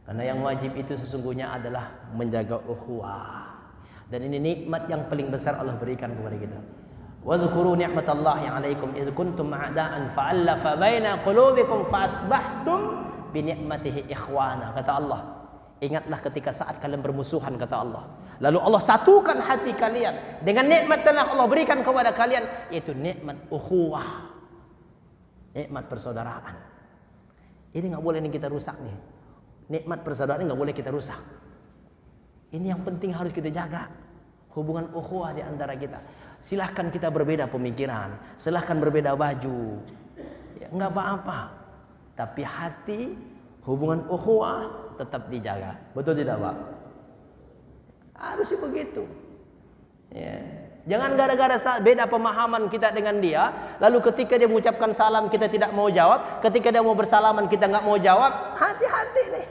Karena yang wajib itu sesungguhnya adalah menjaga ukhuwah. Dan ini nikmat yang paling besar Allah berikan kepada kita. Wa dzkuru ni'matallahi 'alaikum id kuntum a'da'an fa'alafa baina qulubikum fa'asbahtum bi ni'matihi ikhwana. Kata Allah, ingatlah ketika saat kalian bermusuhan, kata Allah. Lalu Allah satukan hati kalian dengan nikmat yang Allah berikan kepada kalian, yaitu nikmat ukhuwah. Nikmat persaudaraan. Ini enggak boleh kita rusak nih. Nikmat persaudaraan enggak boleh kita rusak. Ini yang penting harus kita jaga. Hubungan ukhuwah di antara kita. Silahkan kita berbeda pemikiran, silahkan berbeda baju, ya, enggak apa-apa. Tapi hati, hubungan ukhuwah tetap dijaga. Betul tidak, Pak? Harusnya begitu. Ya. Jangan gara-gara beda pemahaman kita dengan dia, lalu ketika dia mengucapkan salam kita tidak mau jawab, ketika dia mau bersalaman kita nggak mau jawab. Hati-hati nih.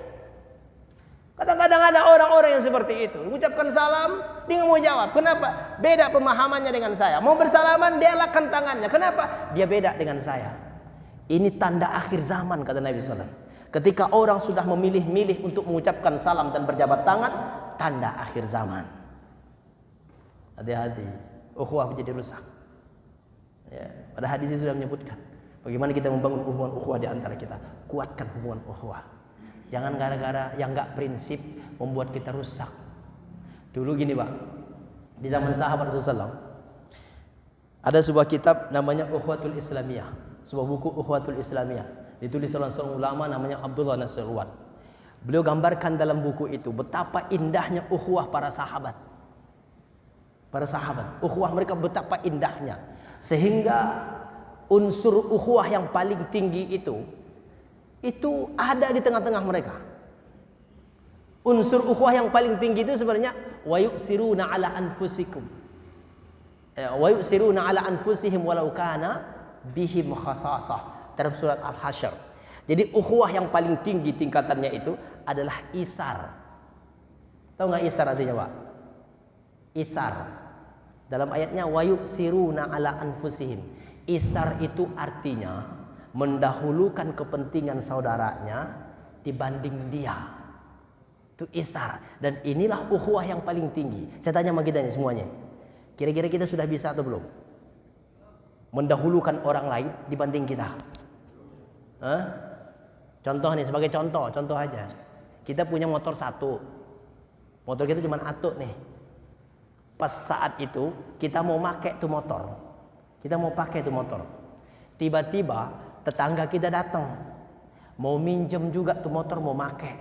Kadang-kadang ada orang-orang yang seperti itu. Mengucapkan salam, dia nggak mau jawab. Kenapa? Beda pemahamannya dengan saya. Mau bersalaman, dia elakkan tangannya. Kenapa? Dia beda dengan saya. Ini tanda akhir zaman, kata Nabi SAW. Ketika orang sudah memilih-milih untuk mengucapkan salam dan berjabat tangan, tanda akhir zaman. Hati-hati, ukhuwah menjadi rusak. Ya, pada hadis itu sudah menyebutkan bagaimana kita membangun hubungan ukhuwah di antara kita. Kuatkan hubungan ukhuwah. Jangan gara-gara yang enggak prinsip membuat kita rusak. Dulu gini, Pak, di zaman sahabat Rasulullah ada sebuah kitab namanya Ukhuwatul Islamiyah, sebuah buku Ukhuwatul Islamiyah, ditulis oleh seorang ulama namanya Abdullah Nasirwan. Beliau gambarkan dalam buku itu betapa indahnya ukhuwah para sahabat. Para sahabat, ukhuwah mereka betapa indahnya, sehingga unsur ukhuwah yang paling tinggi itu ada di tengah-tengah mereka. Unsur ukhuwah yang paling tinggi itu sebenarnya wa yu'thiruna ala anfusikum. Wa yu'thiruna ala anfusihim walau kana bihim khasasah, dalam surat Al-Hasyr. Jadi ukhuwah yang paling tinggi tingkatannya itu adalah isar. Tahu enggak isar artinya, Pak? Isar. Dalam ayatnya wa yu'thiruna ala anfusihim. Isar itu artinya mendahulukan kepentingan saudaranya dibanding dia. Itu isar. Dan inilah ukhuwah yang paling tinggi. Saya tanya sama kita nih semuanya, kira-kira kita sudah bisa atau belum mendahulukan orang lain dibanding kita? Hah? Contoh nih, sebagai contoh aja. Kita punya motor satu, motor kita cuma atuk nih. Pas saat itu kita mau pakai tuh motor, tiba-tiba tetangga kita datang, mau minjem juga tuh motor, mau make.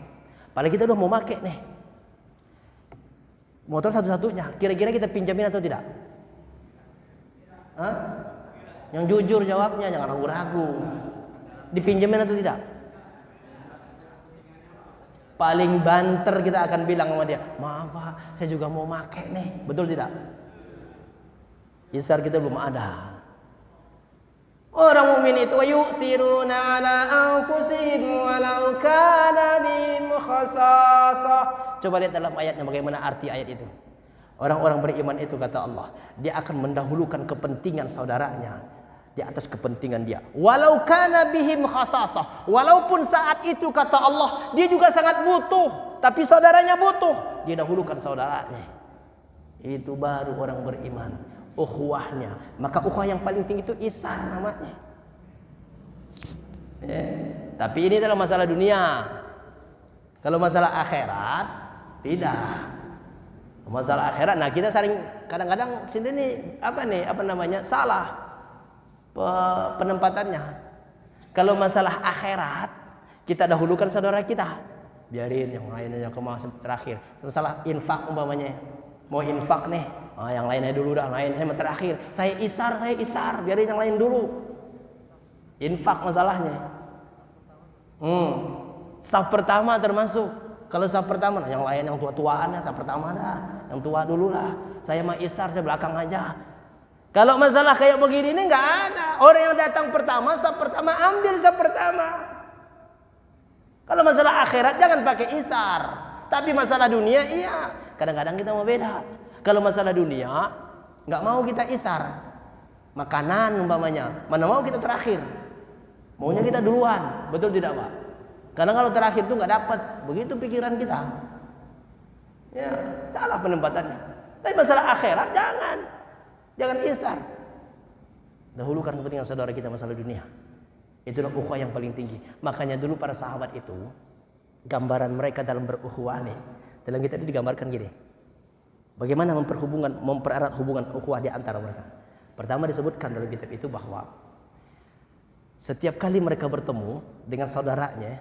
Padahal kita udah mau make nih, motor satu-satunya. Kira-kira kita pinjamin atau tidak? Hah? Yang jujur jawabnya, jangan ragu-ragu. Dipinjemin atau tidak? Paling banter kita akan bilang sama dia, maaf Pak, saya juga mau make nih. Betul tidak? Isar kita belum ada. Orang mukmin itu wa yu'thiruna ala anfusihim walau kana bihim khasasah. Coba lihat dalam ayatnya bagaimana arti ayat itu. Orang-orang beriman itu, kata Allah, dia akan mendahulukan kepentingan saudaranya di atas kepentingan dia. Walau kana bihim khasasah. Walaupun saat itu, kata Allah, dia juga sangat butuh, tapi saudaranya butuh, dia dahulukan saudaranya. Itu baru orang beriman. Ukhuwahnya. Maka ukhuwah yang paling tinggi itu isar namanya. Tapi ini dalam masalah dunia. Kalau masalah akhirat tidak. Masalah akhirat, nah kita sering kadang-kadang sini nih salah penempatannya. Kalau masalah akhirat kita dahulukan saudara kita, biarin yang lainnya ke masa terakhir. Masalah infak umpamanya, mau infak nih, yang lainnya dulu dah, lain saya terakhir. Saya isar, biarin yang lain dulu. Infak masalahnya. Saf pertama termasuk. Kalau saf pertama, yang lain yang tua-tuaan ya, saf pertama dah, yang tua dulu lah. Saya mah isar, saya belakang aja. Kalau masalah kayak begini ini nggak ada. Orang yang datang pertama, saf pertama, ambil saf pertama. Kalau masalah akhirat jangan pakai isar. Tapi masalah dunia iya. Kadang-kadang kita mau beda. Kalau masalah dunia nggak mau kita isar. Makanan umpamanya, mana mau kita terakhir. Maunya kita duluan. Betul tidak, Pak? Karena kalau terakhir itu nggak dapat, begitu pikiran kita. Ya, salah penempatannya. Tapi masalah akhirat jangan isar. Dahulukan kepentingan saudara kita masalah dunia. Itulah ukhuwah yang paling tinggi. Makanya dulu para sahabat itu gambaran mereka dalam berukhuwah nih. Dalam kitab ini digambarkan gini. Bagaimana mempererat hubungan ukhuwah di antara mereka. Pertama disebutkan dalam kitab itu bahwa setiap kali mereka bertemu dengan saudaranya,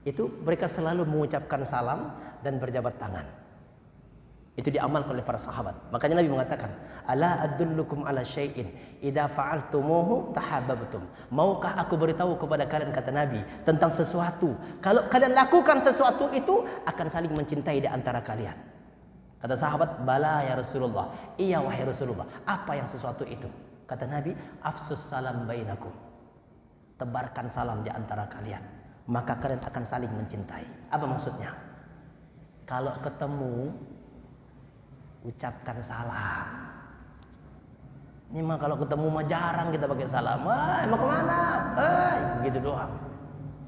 itu mereka selalu mengucapkan salam dan berjabat tangan. Itu diamalkan oleh para sahabat. Makanya Nabi mengatakan, "Ala adullukum ala syai'in idza fa'altumuhu tahabbabtum." Maukah aku beritahu kepada kalian, kata Nabi, tentang sesuatu. Kalau kalian lakukan sesuatu itu akan saling mencintai di antara kalian. Kata sahabat, "Bala ya Rasulullah." Iya wahai Rasulullah. Apa yang sesuatu itu? Kata Nabi, "Afsus salam bainakum." Tebarkan salam di antara kalian, maka kalian akan saling mencintai. Apa maksudnya? Kalau ketemu, ucapkan salam. Ini mah kalau ketemu mah jarang kita pakai salam. Mau kemana? Begitu doang.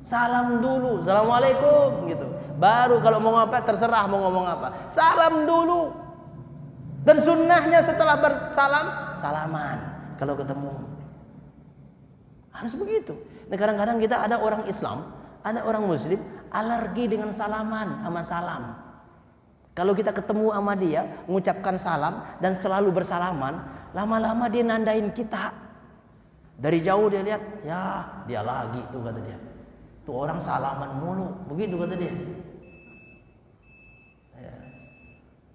Salam dulu, assalamualaikum gitu. Baru kalau mau apa terserah mau ngomong apa. Salam dulu. Dan sunnahnya setelah bersalam, salaman kalau ketemu. Harus begitu. Nah, kadang-kadang kita ada orang Islam, ada orang Muslim alergi dengan salaman sama salam. Kalau kita ketemu sama dia, mengucapkan salam dan selalu bersalaman, lama-lama dia nandain kita. Dari jauh dia lihat, ya dia lagi tuh kata dia. Tuh orang salaman mulu, begitu kata dia. Ya.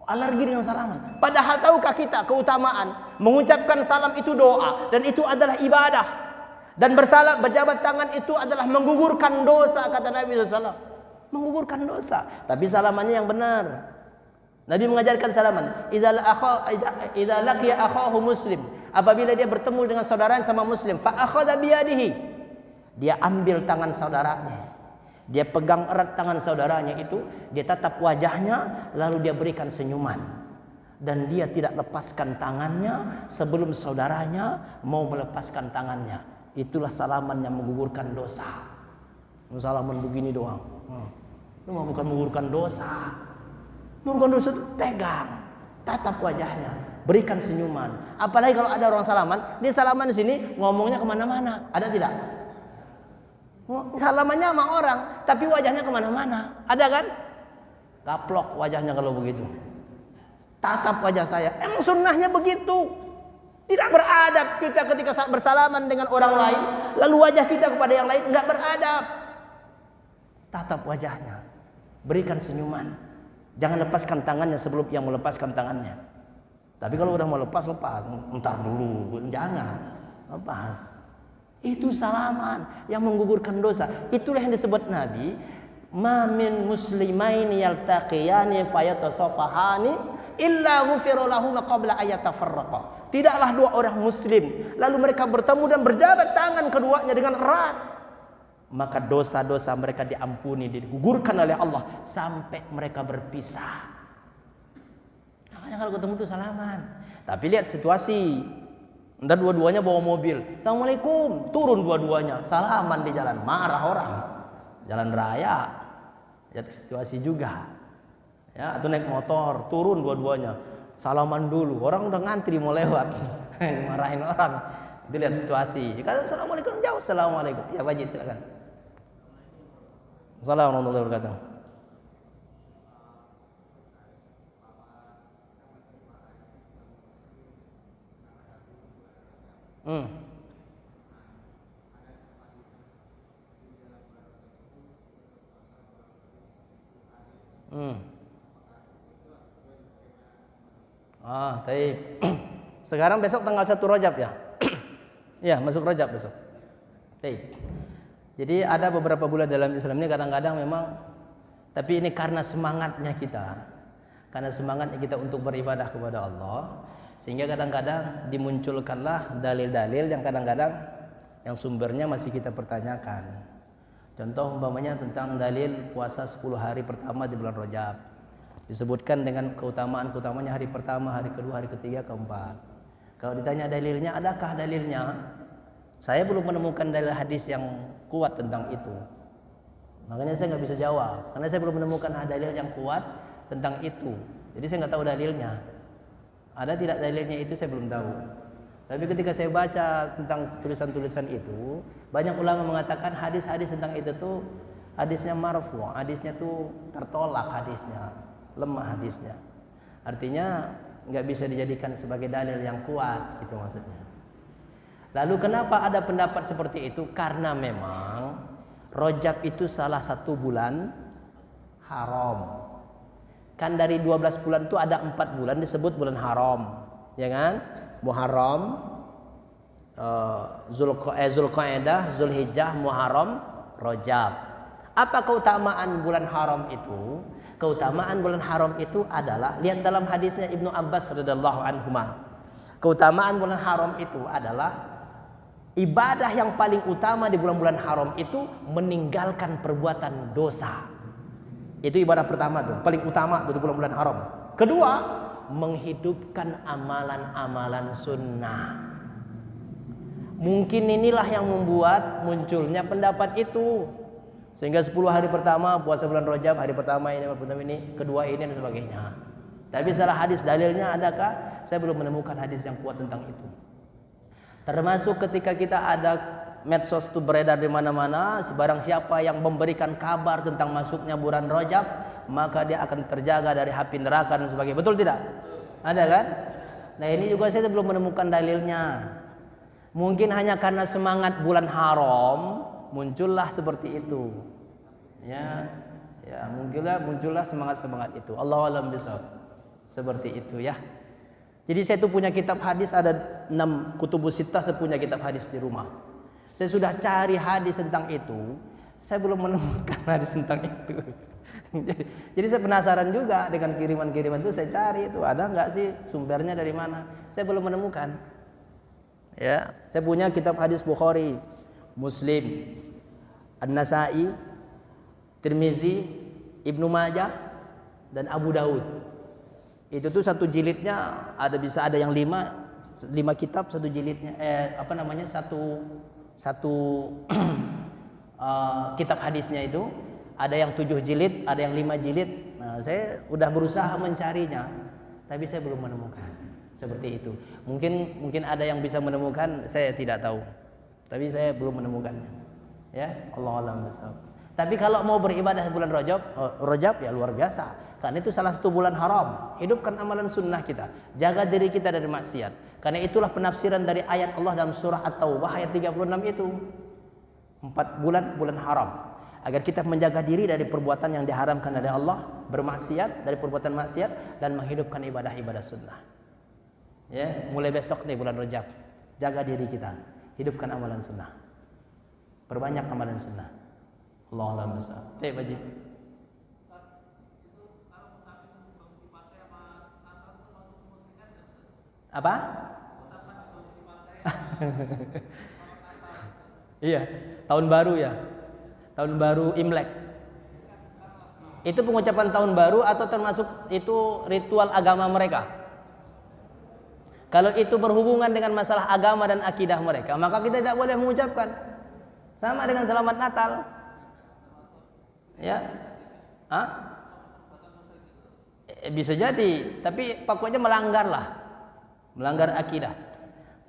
Alergi dengan salaman. Padahal tahukah kita keutamaan mengucapkan salam itu doa dan itu adalah ibadah. Dan bersalam berjabat tangan itu adalah menggugurkan dosa, kata Nabi SAW. Menggugurkan dosa. Tapi salamannya yang benar. Nabi mengajarkan salaman. Idza laqiya akhahu muslim. Apabila dia bertemu dengan saudaranya sama muslim, fa akhadha biyadihi. Dia ambil tangan saudaranya. Dia pegang erat tangan saudaranya itu, dia tatap wajahnya, lalu dia berikan senyuman. Dan dia tidak lepaskan tangannya sebelum saudaranya mau melepaskan tangannya. Itulah salaman yang menggugurkan dosa. Salaman begini doang. Itu mah bukan menggugurkan dosa. Menggugurkan dosa itu pegang, tatap wajahnya, berikan senyuman. Apalagi kalau ada orang salaman, dia salaman di sini ngomongnya kemana-mana. Ada tidak? Salamannya sama orang, tapi wajahnya kemana-mana. Ada kan? Kaplok wajahnya kalau begitu. Tatap wajah saya. Emang sunnahnya begitu. Tidak beradab kita ketika bersalaman dengan orang lain, lalu wajah kita kepada yang lain enggak beradab. Tatap wajahnya, berikan senyuman. Jangan lepaskan tangannya sebelum yang melepaskan tangannya. Tapi kalau udah mau lepas, entar dulu, jangan lepas. Itu salaman yang menggugurkan dosa. Itulah yang disebut Nabi, "Ma min muslimaini yaltaqiyani fayatasafahani illa ghufira lahum qabla ayatafarraqa." Tidaklah dua orang muslim lalu mereka bertemu dan berjabat tangan keduanya dengan erat, maka dosa-dosa mereka diampuni, digugurkan oleh Allah sampai mereka berpisah. Makanya kalau ketemu itu salaman. Tapi lihat situasi. Entar dua-duanya bawa mobil. Assalamualaikum, turun dua-duanya, salaman di jalan, marah orang. Jalan raya. Lihat situasi juga. Ya, atau naik motor, turun dua-duanya, salaman dulu. Orang udah ngantri mau lewat. Marahin orang. Itu lihat situasi. Kalau assalamualaikum jauh, assalamualaikum. Ya wajib silakan. Assalamualaikum warahmatullahi wabarakatuh. Taib. Sekarang besok tanggal 1 Rajab ya. Ya, masuk Rajab besok. Taib. Jadi ada beberapa bulan dalam Islam ini kadang-kadang memang, tapi ini karena semangatnya kita. Karena semangatnya kita untuk beribadah kepada Allah, sehingga kadang-kadang dimunculkanlah dalil-dalil yang kadang-kadang yang sumbernya masih kita pertanyakan. Contoh umpamanya tentang dalil puasa 10 hari pertama di bulan Rajab. Disebutkan dengan keutamaan-keutamanya hari pertama, hari kedua, hari ketiga, keempat. Kalau ditanya dalilnya, adakah dalilnya? Saya belum menemukan dalil hadis yang kuat tentang itu. Makanya saya nggak bisa jawab, karena saya belum menemukan dalil yang kuat tentang itu. Jadi saya nggak tahu dalilnya. Ada tidak dalilnya itu saya belum tahu. Tapi ketika saya baca tentang tulisan-tulisan itu, banyak ulama mengatakan hadis-hadis tentang itu tuh hadisnya marfu, hadisnya tuh tertolak hadisnya, lemah hadisnya. Artinya nggak bisa dijadikan sebagai dalil yang kuat, gitu maksudnya. Lalu kenapa ada pendapat seperti itu? Karena memang Rajab itu salah satu bulan haram. Kan dari 12 bulan itu ada 4 bulan disebut bulan haram, ya kan? Muharram, Zulqa'dah, Zulhijjah, Muharram, Rajab. Apa keutamaan bulan haram itu? Keutamaan bulan haram itu adalah, lihat dalam hadisnya Ibnu Abbas radhiyallahu anhuma. Keutamaan bulan haram itu adalah ibadah yang paling utama di bulan-bulan haram itu meninggalkan perbuatan dosa. Itu ibadah pertama tuh, paling utama tuh di bulan-bulan haram. Kedua, menghidupkan amalan-amalan sunnah. Mungkin inilah yang membuat munculnya pendapat itu. Sehingga 10 hari pertama puasa bulan Rajab, hari pertama ini, kedua ini dan sebagainya. Tapi salah hadis dalilnya adakah? Saya belum menemukan hadis yang kuat tentang itu. Termasuk ketika kita ada medsos itu beredar di mana-mana, barang siapa yang memberikan kabar tentang masuknya bulan Rajab, maka dia akan terjaga dari api neraka dan sebagainya. Betul tidak? Ada kan? Nah, ini juga saya belum menemukan dalilnya. Mungkin hanya karena semangat bulan haram muncullah seperti itu. Ya, muncullah semangat itu. Allahu a'lam bishawab. Seperti itu ya. Jadi saya tuh punya kitab hadis, ada 6 kutubus sittah, saya punya kitab hadis di rumah. Saya sudah cari hadis tentang itu, saya belum menemukan hadis tentang itu. Jadi saya penasaran juga dengan kiriman-kiriman itu, saya cari itu ada nggak sih sumbernya dari mana? Saya belum menemukan. Ya, saya punya kitab hadis Bukhari, Muslim, An-Nasa'i, Tirmizi, Ibnu Majah, dan Abu Daud. Itu tuh satu jilidnya bisa ada yang 5 kitab satu jilidnya, satu kitab hadisnya itu ada yang 7 jilid, ada yang 5 jilid. Nah, saya udah berusaha mencarinya, tapi saya belum menemukan seperti itu. Mungkin ada yang bisa menemukan, saya tidak tahu, tapi saya belum menemukannya. Ya, Allahu a'lam bishawab. Tapi kalau mau beribadah bulan Rajab ya luar biasa. Karena itu salah satu bulan haram. Hidupkan amalan sunnah kita. Jaga diri kita dari maksiat. Karena itulah penafsiran dari ayat Allah dalam surah At-Taubah ayat 36 itu. 4 bulan haram. Agar kita menjaga diri dari perbuatan yang diharamkan oleh Allah, bermaksiat, dari perbuatan maksiat, dan menghidupkan ibadah-ibadah sunnah. Ya, mulai besok nih bulan Rajab. Jaga diri kita. Hidupkan amalan sunnah. Perbanyak amalan sunnah. Allah alam besar. Baik, Haji. Apa? Iya, tahun baru ya. Tahun baru Imlek. Itu pengucapan tahun baru atau termasuk itu ritual agama mereka? Kalau itu berhubungan dengan masalah agama dan akidah mereka, maka kita tidak boleh mengucapkan. Sama dengan selamat Natal. Ya, bisa jadi, tapi pokoknya melanggar akidah.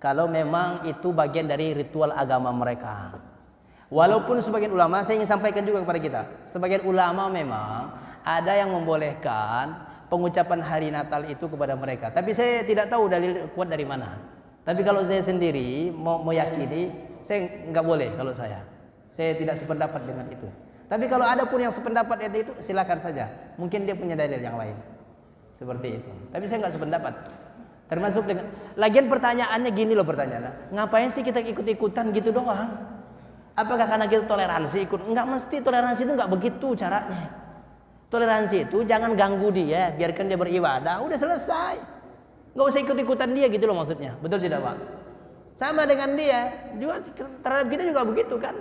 Kalau memang itu bagian dari ritual agama mereka. Walaupun sebagian ulama, saya ingin sampaikan juga kepada kita, sebagian ulama memang ada yang membolehkan pengucapan hari Natal itu kepada mereka. Tapi saya tidak tahu dalil kuat dari mana. Tapi kalau saya sendiri mau meyakini, saya nggak boleh kalau saya tidak sependapat dengan itu. Tapi kalau ada pun yang sependapat itu silakan saja. Mungkin dia punya dalil yang lain. Seperti itu. Tapi saya nggak sependapat. Termasuk dengan lagian pertanyaannya gini loh pertanyaannya. Ngapain sih kita ikut-ikutan gitu doang? Apakah karena kita toleransi ikut? Enggak mesti, toleransi itu nggak begitu caranya. Toleransi itu jangan ganggu dia, biarkan dia beribadah, udah selesai. Nggak usah ikut-ikutan dia gitu loh maksudnya. Betul tidak, Pak? Sama dengan dia, juga terhadap kita juga begitu kan?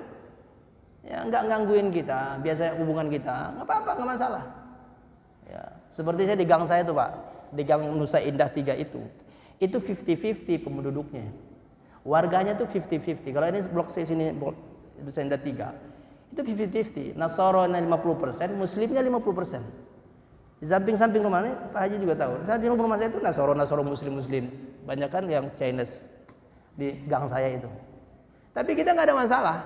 Ya, nggak gangguin kita, biasa hubungan kita, nggak apa-apa, nggak masalah. Ya, seperti saya di gang saya tuh Pak, di gang Nusa Indah 3 itu 50-50 penduduknya. Warganya tuh 50-50. Kalau ini blok C sini, blok Nusa Indah 3, Itu 50-50. Nasara 50%, Muslimnya 50%. Di samping-samping rumahnya, Pak Haji juga tahu. Di samping rumah saya itu Nasara Muslim. Banyak kan yang Chinese di gang saya itu. Tapi kita nggak ada masalah.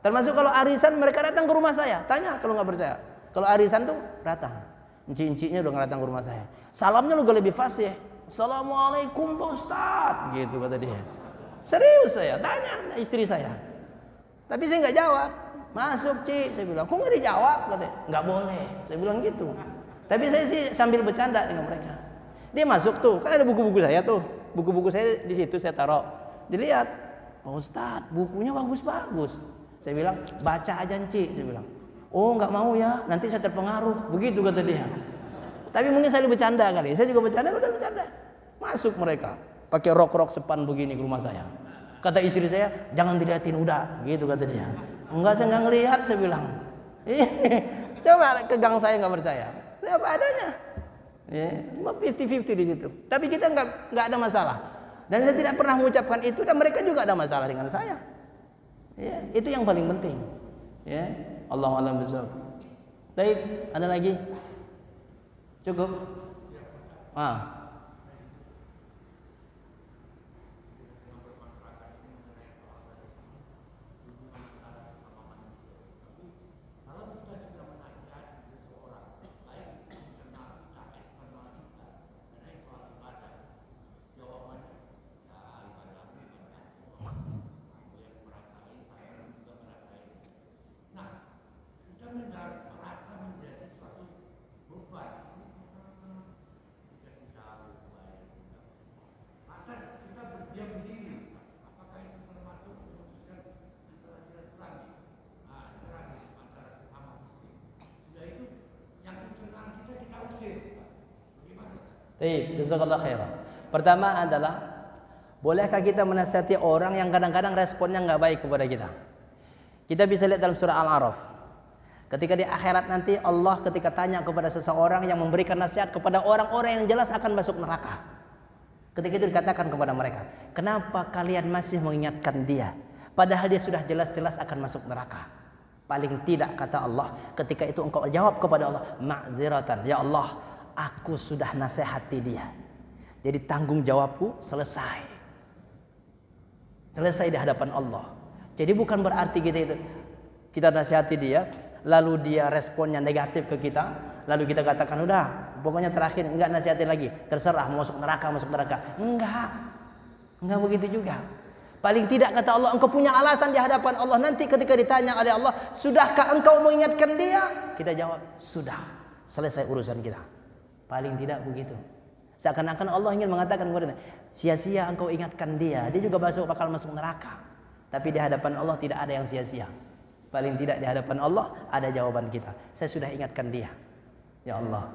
Termasuk kalau arisan mereka datang ke rumah saya. Tanya kalau nggak percaya. Kalau arisan tuh datang. Enci-encinya udah datang ke rumah saya. Salamnya juga lebih fasih. Assalamualaikum Pak Ustadz. Gitu kata dia. Serius saya, tanya istri saya. Tapi saya nggak jawab. Masuk Ci, saya bilang. Kok nggak dijawab? Katanya. Nggak boleh. Saya bilang gitu. Tapi saya sih sambil bercanda dengan mereka. Dia masuk tuh, kan ada buku-buku saya tuh. Buku-buku saya di situ saya taruh. Dilihat, Pak Ustadz, bukunya bagus-bagus. Saya bilang, baca aja Ci, saya bilang. Oh nggak mau ya, nanti saya terpengaruh. Begitu kata dia. Tapi mungkin saya bercanda kali. Saya juga bercanda, udah bercanda. Masuk mereka, pakai rok-rok sepan begini ke rumah saya. Kata istri saya, jangan dilihatin udah, gitu kata dia. Enggak, saya nggak ngelihat, saya bilang. Coba ke gang saya nggak percaya. Saya apa adanya. Ya, 50-50 di situ. Tapi kita nggak ada masalah. Dan saya tidak pernah mengucapkan itu dan mereka juga ada masalah dengan saya. Ya, itu yang paling penting. Ya, Allahu a'lam bishawab. Baik, ada lagi? Cukup? Baik, jazakallah khairan. Pertama adalah, bolehkah kita menasihati orang yang kadang-kadang responnya nggak baik kepada kita? Kita bisa lihat dalam surah Al-A'raf. Ketika di akhirat nanti Allah ketika tanya kepada seseorang yang memberikan nasihat kepada orang-orang yang jelas akan masuk neraka. Ketika itu dikatakan kepada mereka, kenapa kalian masih mengingatkan dia? Padahal dia sudah jelas-jelas akan masuk neraka. Paling tidak kata Allah, ketika itu engkau jawab kepada Allah, ma'ziratan, ya Allah, aku sudah nasihati dia. Jadi tanggung jawabku selesai. Selesai di hadapan Allah. Jadi bukan berarti kita nasihati dia, lalu dia responnya negatif ke kita, lalu kita katakan udah, pokoknya terakhir enggak nasihatin lagi, terserah mau masuk neraka. Enggak begitu juga. Paling tidak kata Allah, engkau punya alasan di hadapan Allah. Nanti ketika ditanya oleh Allah, sudahkah engkau mengingatkan dia? Kita jawab, sudah. Selesai urusan kita. Paling tidak begitu. Seakan-akan Allah ingin mengatakan kepada kita, sia-sia engkau ingatkan dia. Dia juga bakal masuk neraka. Tapi di hadapan Allah tidak ada yang sia-sia. Paling tidak di hadapan Allah ada jawaban kita. Saya sudah ingatkan dia. Ya Allah,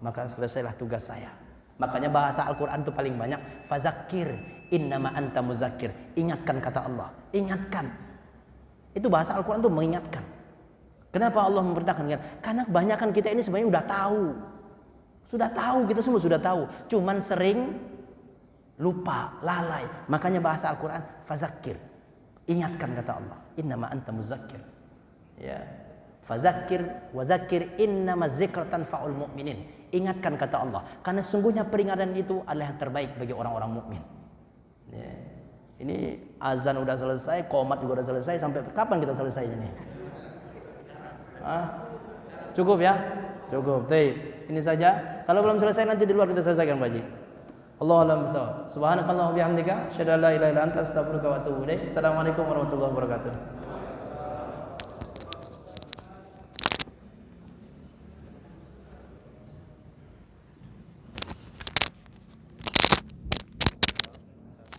maka selesailah tugas saya. Makanya bahasa Al-Quran itu paling banyak. Fazakir innama anta muzakir. Ingatkan kata Allah. Ingatkan. Itu bahasa Al-Quran itu mengingatkan. Kenapa Allah memerintahkan? Karena kebanyakan kita ini sebenarnya udah tahu. Sudah tahu, kita semua sudah tahu. Cuman sering lupa, lalai. Makanya bahasa Al-Quran fazakir. Ingatkan kata Allah. Innama anta muzakir. Ya. Fadzakir wa dzakir innama dzikratan fa'ul mu'minin. Ingatkan kata Allah, karena sungguhnya peringatan itu adalah yang terbaik bagi orang-orang mukmin. Ya. Ini azan udah selesai, qomat juga udah selesai, sampai kapan kita selesai ini? Cukup ya? Cukup. Baik. Ini saja. Kalau belum selesai nanti di luar kita selesaikan, Pak Haji. Allahu a'lam bishawab. Subhanakallah wa bihamdika, asyhadu an la ilaha illa anta, astaghfiruka wa atubu ilaik. Assalamualaikum warahmatullahi wabarakatuh.